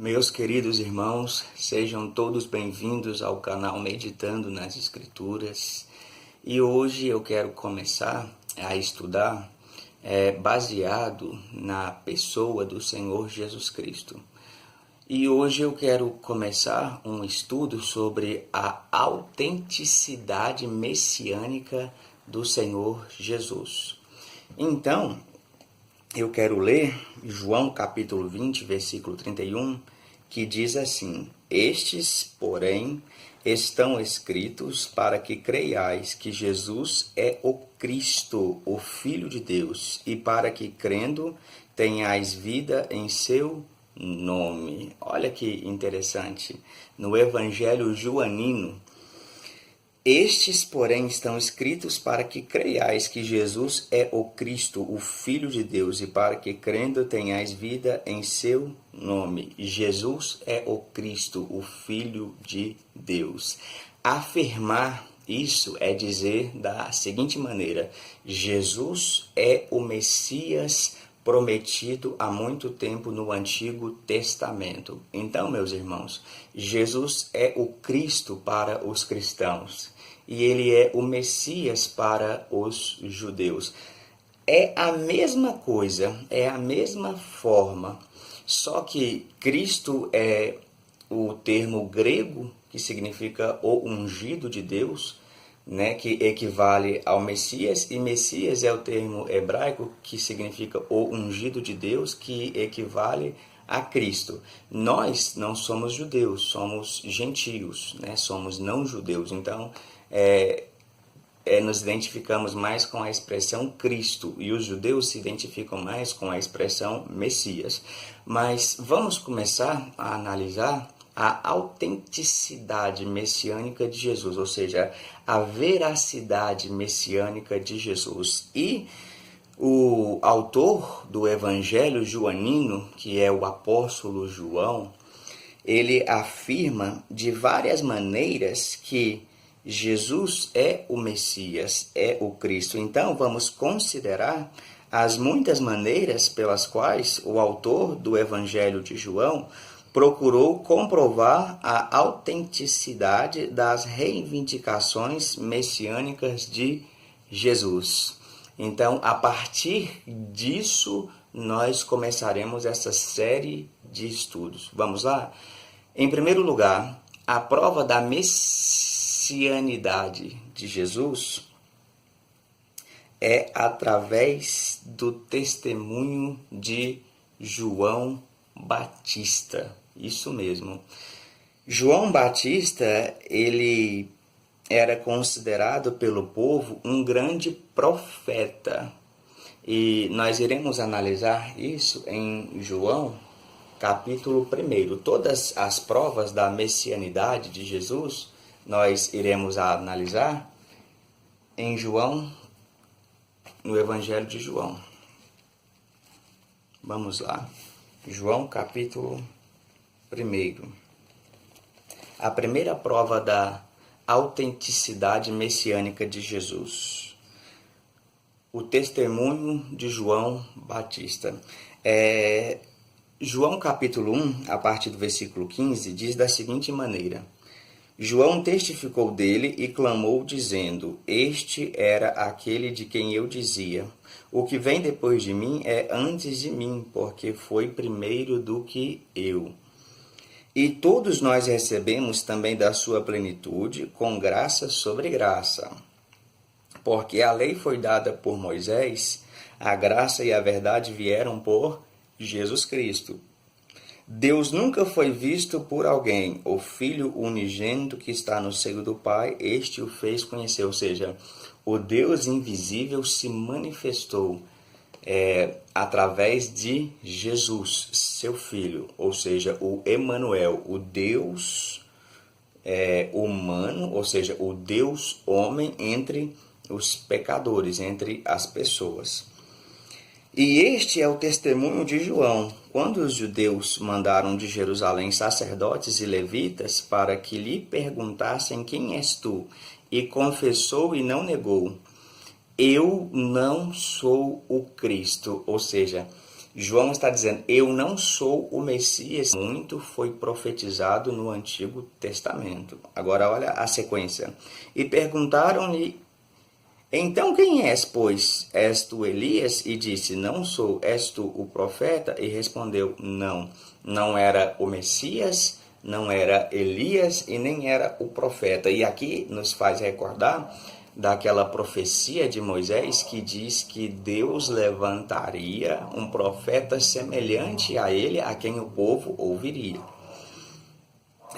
Meus queridos irmãos, sejam todos bem-vindos ao canal Meditando nas Escrituras. E hoje eu quero começar a estudar baseado na pessoa do Senhor Jesus Cristo. E hoje eu quero começar um estudo sobre a autenticidade messiânica do Senhor Jesus. Então, eu quero ler João capítulo 20, versículo 31, que diz assim: Estes, porém, estão escritos para que creiais que Jesus é o Cristo, o Filho de Deus, e para que, crendo, tenhais vida em seu nome. Olha que interessante. No Evangelho joanino, estes, porém, estão escritos para que creiais que Jesus é o Cristo, o Filho de Deus, e para que, crendo, tenhais vida em seu nome. Jesus é o Cristo, o Filho de Deus. Afirmar isso é dizer da seguinte maneira: Jesus é o Messias prometido há muito tempo no Antigo Testamento. Então, meus irmãos, Jesus é o Cristo para os cristãos e ele é o Messias para os judeus. É a mesma coisa, é a mesma forma, só que Cristo é o termo grego que significa o ungido de Deus, né, que equivale ao Messias, e Messias é o termo hebraico que significa o ungido de Deus, que equivale a Cristo. Nós não somos judeus, somos gentios, né, somos não judeus, então nos identificamos mais com a expressão Cristo, e os judeus se identificam mais com a expressão Messias. Mas vamos começar a analisar a autenticidade messiânica de Jesus, ou seja, a veracidade messiânica de Jesus. E o autor do Evangelho joanino, que é o apóstolo João, ele afirma de várias maneiras que Jesus é o Messias, é o Cristo. Então, vamos considerar as muitas maneiras pelas quais o autor do Evangelho de João procurou comprovar a autenticidade das reivindicações messiânicas de Jesus. Então, a partir disso, nós começaremos essa série de estudos. Vamos lá? Em primeiro lugar, a prova da messianidade de Jesus é através do testemunho de João Batista. Isso mesmo. João Batista, ele era considerado pelo povo um grande profeta. E nós iremos analisar isso em João, capítulo 1. Todas as provas da messianidade de Jesus, nós iremos analisar em João, no Evangelho de João. Vamos lá. João, capítulo 1. A primeira prova da autenticidade messiânica de Jesus. O testemunho de João Batista. João capítulo 1, a partir do versículo 15, diz da seguinte maneira: João testificou dele e clamou, dizendo: Este era aquele de quem eu dizia: O que vem depois de mim é antes de mim, porque foi primeiro do que eu. E todos nós recebemos também da sua plenitude, com graça sobre graça. Porque a lei foi dada por Moisés, a graça e a verdade vieram por Jesus Cristo. Deus nunca foi visto por alguém. O Filho unigênito que está no seio do Pai, este o fez conhecer. Ou seja, o Deus invisível se manifestou através de Jesus, seu Filho. Ou seja, o Emanuel, o Deus humano, ou seja, o Deus homem entre os pecadores, entre as pessoas. E este é o testemunho de João, quando os judeus mandaram de Jerusalém sacerdotes e levitas para que lhe perguntassem: Quem és tu? E confessou e não negou: Eu não sou o Cristo. Ou seja, João está dizendo, eu não sou o Messias. Muito foi profetizado no Antigo Testamento. Agora olha a sequência. E perguntaram-lhe, então quem és, pois? És tu Elias? E disse, não sou. És tu o profeta? E respondeu, não. Não era o Messias, não era Elias e nem era o profeta. E aqui nos faz recordar daquela profecia de Moisés que diz que Deus levantaria um profeta semelhante a ele, a quem o povo ouviria.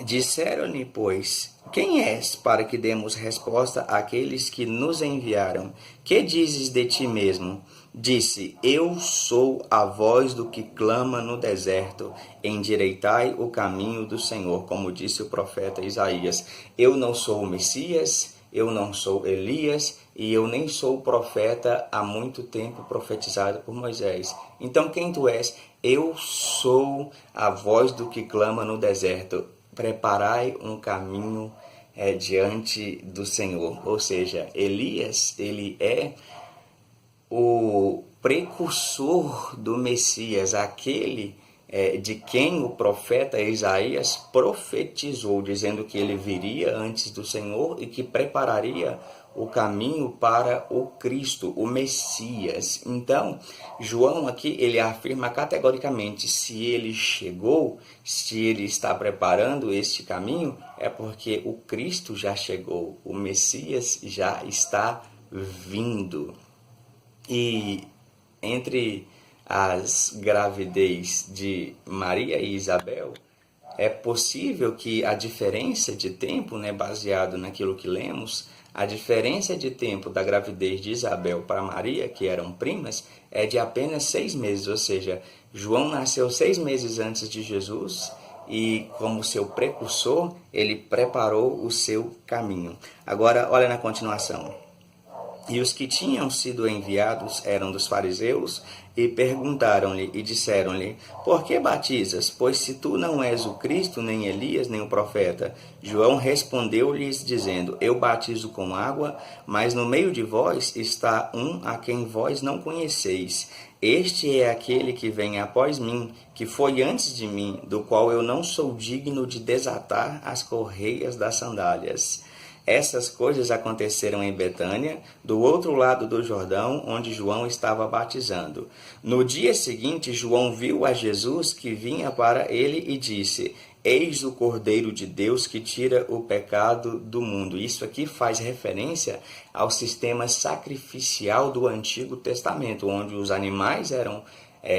Disseram-lhe, pois, quem és, para que demos resposta àqueles que nos enviaram? Que dizes de ti mesmo? Disse, eu sou a voz do que clama no deserto, endireitai o caminho do Senhor, como disse o profeta Isaías. Eu não sou o Messias, eu não sou Elias, e eu nem sou o profeta há muito tempo profetizado por Moisés. Então quem tu és? Eu sou a voz do que clama no deserto. Preparai um caminho diante do Senhor. Ou seja, Elias, ele é o precursor do Messias, aquele de quem o profeta Isaías profetizou, dizendo que ele viria antes do Senhor e que prepararia o caminho para o Cristo, o Messias. Então, João aqui, ele afirma categoricamente, se ele chegou, se ele está preparando este caminho, é porque o Cristo já chegou, o Messias já está vindo. E entre as gravidez de Maria e Isabel, é possível que a diferença de tempo, baseado naquilo que lemos, a diferença de tempo da gravidez de Isabel para Maria, que eram primas, é de apenas 6 meses, ou seja, João nasceu 6 meses antes de Jesus e, como seu precursor, ele preparou o seu caminho. Agora, olha na continuação. E os que tinham sido enviados eram dos fariseus, e perguntaram-lhe e disseram-lhe, por que batizas? Pois se tu não és o Cristo, nem Elias, nem o profeta. João respondeu-lhes, dizendo, eu batizo com água, mas no meio de vós está um a quem vós não conheceis. Este é aquele que vem após mim, que foi antes de mim, do qual eu não sou digno de desatar as correias das sandálias. Essas coisas aconteceram em Betânia, do outro lado do Jordão, onde João estava batizando. No dia seguinte, João viu a Jesus que vinha para ele e disse, eis o Cordeiro de Deus que tira o pecado do mundo. Isso aqui faz referência ao sistema sacrificial do Antigo Testamento, onde os animais eram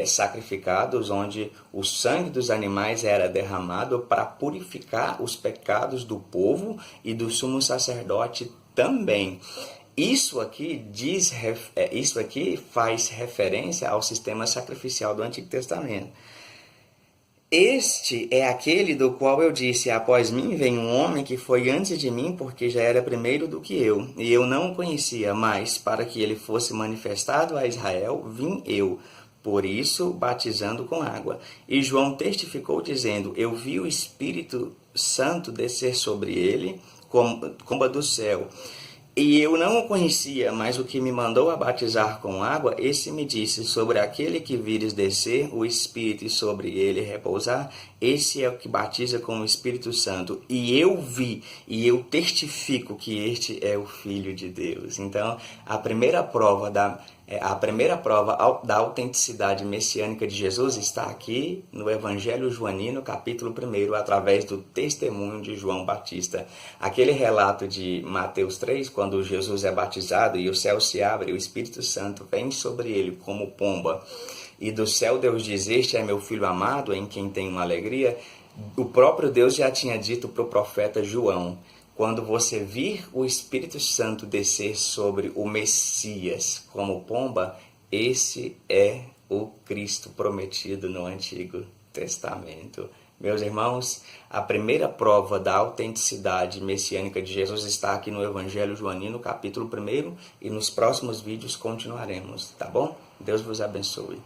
sacrificados, onde o sangue dos animais era derramado para purificar os pecados do povo e do sumo sacerdote também. Isso aqui faz referência ao sistema sacrificial do Antigo Testamento. Este é aquele do qual eu disse, após mim vem um homem que foi antes de mim, porque já era primeiro do que eu, e eu não o conhecia, mas para que ele fosse manifestado a Israel, vim eu, por isso batizando com água. E João testificou dizendo, eu vi o Espírito Santo descer sobre ele, como do céu. E eu não o conhecia, mas o que me mandou a batizar com água, esse me disse, sobre aquele que vires descer o Espírito e sobre ele repousar, esse é o que batiza com o Espírito Santo. E eu vi, e eu testifico que este é o Filho de Deus. Então, a primeira prova da autenticidade messiânica de Jesus está aqui no Evangelho Joanino, capítulo 1, através do testemunho de João Batista. Aquele relato de Mateus 3, quando Jesus é batizado e o céu se abre e o Espírito Santo vem sobre ele como pomba, e do céu Deus diz, este é meu Filho amado, em quem tenho alegria, o próprio Deus já tinha dito para o profeta João, quando você vir o Espírito Santo descer sobre o Messias como pomba, esse é o Cristo prometido no Antigo Testamento. Meus irmãos, a primeira prova da autenticidade messiânica de Jesus está aqui no Evangelho Joanino, capítulo 1, e nos próximos vídeos continuaremos, tá bom? Deus vos abençoe.